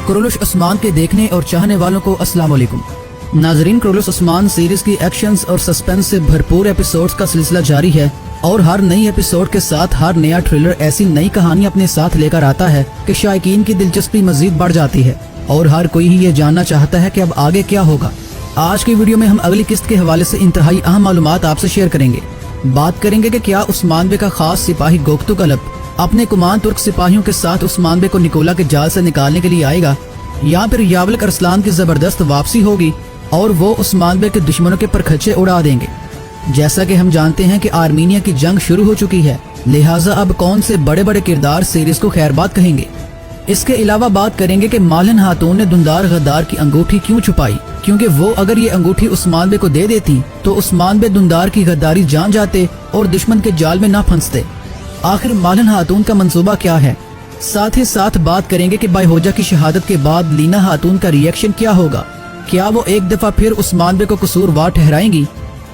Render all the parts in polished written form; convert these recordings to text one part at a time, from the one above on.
Kurulus Usman के देखने और चाहने वालों को अस्सलाम वालेकुम। नाजरीन, कुरुलुश उस्मान सीरीज की एक्शंस और सस्पेंस से भरपूर एपिसोड्स का सिलसिला जारी है और हर नई एपिसोड के साथ हर नया ट्रेलर ऐसी नई कहानी अपने साथ लेकर आता है कि शायकीन की दिलचस्पी मजीद बढ़ जाती है और हर कोई ही ये जानना चाहता है कि अब आगे क्या होगा। आज की वीडियो में हम अगली किस्त के हवाले से इंतहाई अहम मालूमात आपसे शेयर करेंगे। बात करेंगे कि क्या उस्मान बे का खास सिपाही गोकतुक अलप अपने कुमान तुर्क सिपाहियों के साथ उस्मान बे को निकोला के जाल से निकालने के लिए आएगा, या फिर यावलक अरसलान की जबरदस्त वापसी होगी और वो उस्मान बे के दुश्मनों के परखच्चे उड़ा देंगे। जैसा कि हम जानते हैं कि आर्मीनिया की जंग शुरू हो चुकी है, लिहाजा अब कौन से बड़े बड़े किरदार सीरीज को खैरबाद कहेंगे। इसके अलावा बात करेंगे कि मालन खातून ने दुंदार गद्दार की अंगूठी क्यों छुपाई, क्योंकि वो अगर ये अंगूठी उस्मान बे को दे देती तो उस्मान बे दुंदार की गद्दारी जान जाते और दुश्मन के जाल में ना फंसते। आखिर मालन खातून का मंसूबा क्या है। साथ ही साथ बात करेंगे कि बायहोजा की शहादत के बाद लीना खातून का रिएक्शन क्या होगा। क्या वो एक दफा फिर उस्मान बे को कसूरवार ठहराएंगी।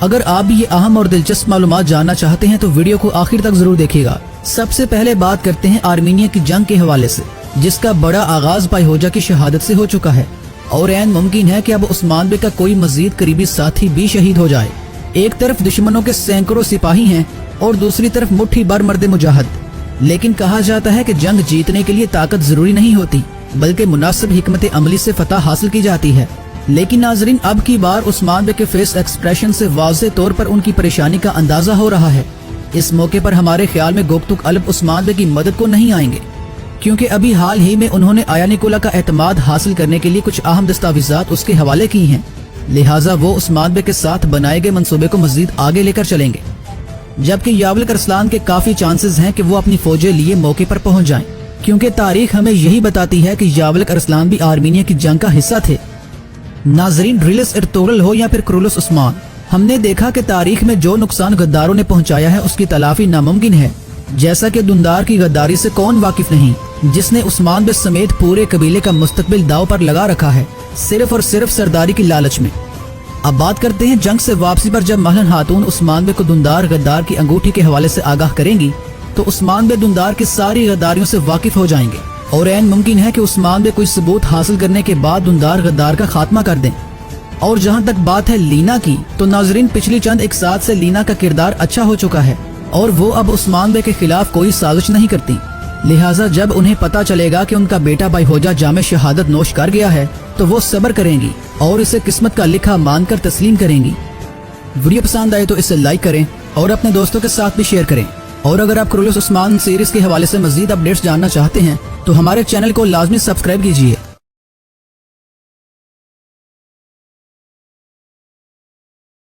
अगर आप भी ये अहम और दिलचस्प मालूमात जानना चाहते हैं तो वीडियो को आखिर तक जरूर देखिएगा। सबसे पहले बात करते हैं आर्मीनिया की जंग के हवाले से, जिसका बड़ा आगाज बायहोजा की शहादत से हो चुका है और ऐन मुमकिन है कि अब उस्मान बे का कोई मजीद करीबी साथी भी शहीद हो जाए। एक तरफ दुश्मनों के सैकड़ों सिपाही हैं और दूसरी तरफ मुट्ठी भर मर्द मुजाहिद। लेकिन कहा जाता है कि जंग जीतने के लिए ताकत जरूरी नहीं होती, बल्कि मुनासिब हिकमत अमली से फतह हासिल की जाती है। लेकिन नाजरीन, अब की बार उस्मान बे के फेस एक्सप्रेशन से वाज़े तौर पर उनकी परेशानी का अंदाजा हो रहा है। इस मौके पर हमारे ख्याल में गोकतुक अलप उस्मान बे की मदद को नहीं आएंगे, क्योंकि अभी हाल ही में उन्होंने आया निकोला का एतमाद हासिल करने के लिए कुछ अहम दस्तावेजात उसके हवाले की हैं। लिहाजा वो उस्मान बे के साथ बनाए गए मंसूबे को मजीद आगे लेकर चलेंगे, जबकि यावलक अरसलान के काफी चांसेस हैं कि वो अपनी फौजें लिए मौके पर पहुंच जाएं, क्योंकि तारीख हमें यही बताती है कि यावलक अरसलान भी आर्मीनिया की जंग का हिस्सा थे। नाजरीन, ड्रिलिस एर्तुगरुल हो या फिर कुरुलुश उस्मान, हमने देखा कि तारीख में जो नुकसान गद्दारों ने पहुंचाया है उसकी तलाफी नामुमकिन है। जैसा कि दुंदार की गद्दारी से कौन वाकिफ नहीं, जिसने उस्मान बे समेत पूरे कबीले का मुस्तकबिल दाव पर लगा रखा है सिर्फ और सिर्फ सरदारी की लालच में। अब बात करते हैं जंग से वापसी पर। जब महलन खातून उस्मान बे को दुंदार गद्दार की अंगूठी के हवाले से आगाह करेंगी तो उस्मान बे दुंदार की सारी गद्दारियों से वाकिफ हो जाएंगे और ऐन मुमकिन है कि उस्मान बे कोई सबूत हासिल करने के बाद दुंदार गद्दार का खात्मा कर दें। और जहां तक बात है लीना की, तो नाजरीन पिछली चंद एक साथ से लीना का किरदार अच्छा हो चुका है और वो अब उस्मान बे के खिलाफ कोई साजिश नहीं करती। लिहाजा जब उन्हें पता चलेगा कि उनका बेटा बायहोजा जामे शहादत नोश कर गया है तो वो सब्र करेंगी और इसे किस्मत का लिखा मानकर तस्लीम करेंगी। वीडियो पसंद आए तो इसे लाइक करें और अपने दोस्तों के साथ भी शेयर करें। और अगर आप कुरुलुश उस्मान सीरीज के हवाले से मजीद अपडेट्स जानना चाहते हैं तो हमारे चैनल को लाजमी सब्सक्राइब कीजिए।